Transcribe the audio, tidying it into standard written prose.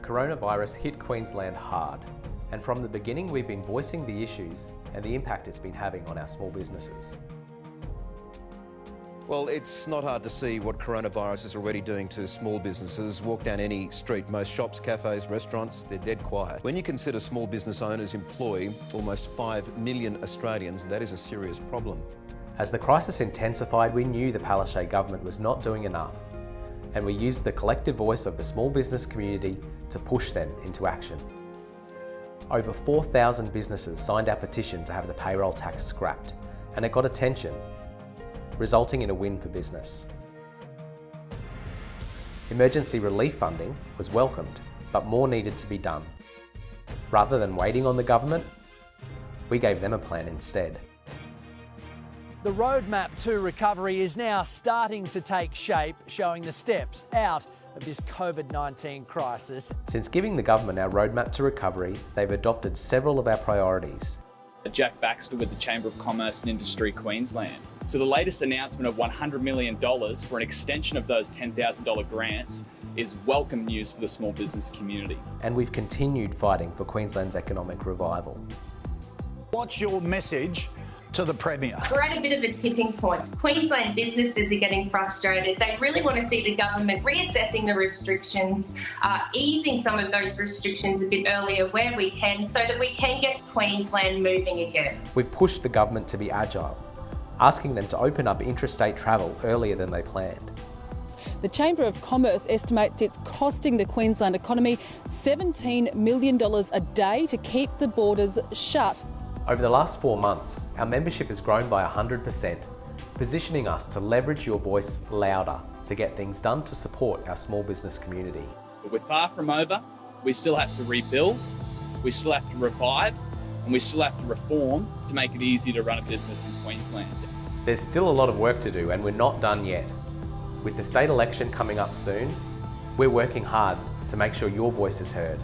Coronavirus hit Queensland hard, and from the beginning we've been voicing the issues and the impact it's been having on our small businesses. Well, it's not hard to see what coronavirus is already doing to small businesses. Walk down any street, most shops, cafes, restaurants, they're dead quiet. When you consider small business owners employ almost 5 million Australians, that is a serious problem. As the crisis intensified, we knew the Palaszczuk government was not doing enough, and we used the collective voice of the small business community to push them into action. Over 4,000 businesses signed our petition to have the payroll tax scrapped, and it got attention, resulting in a win for business. Emergency relief funding was welcomed, but more needed to be done. Rather than waiting on the government, we gave them a plan instead. The roadmap to recovery is now starting to take shape, showing the steps out of this COVID-19 crisis. Since giving the government our roadmap to recovery, they've adopted several of our priorities. Jack Baxter with the Chamber of Commerce and Industry Queensland. So the latest announcement of $100 million for an extension of those $10,000 grants is welcome news for the small business community. And we've continued fighting for Queensland's economic revival. What's your message to the Premier? We're at a bit of a tipping point. Queensland businesses are getting frustrated. They really want to see the government reassessing the restrictions, easing some of those restrictions a bit earlier where we can, so that we can get Queensland moving again. We've pushed the government to be agile, asking them to open up interstate travel earlier than they planned. The Chamber of Commerce estimates it's costing the Queensland economy $17 million a day to keep the borders shut. Over the last 4 months, our membership has grown by 100%, positioning us to leverage your voice louder to get things done to support our small business community. But we're far from over. We still have to rebuild, we still have to revive, and we still have to reform to make it easier to run a business in Queensland. There's still a lot of work to do, and we're not done yet. With the state election coming up soon, we're working hard to make sure your voice is heard.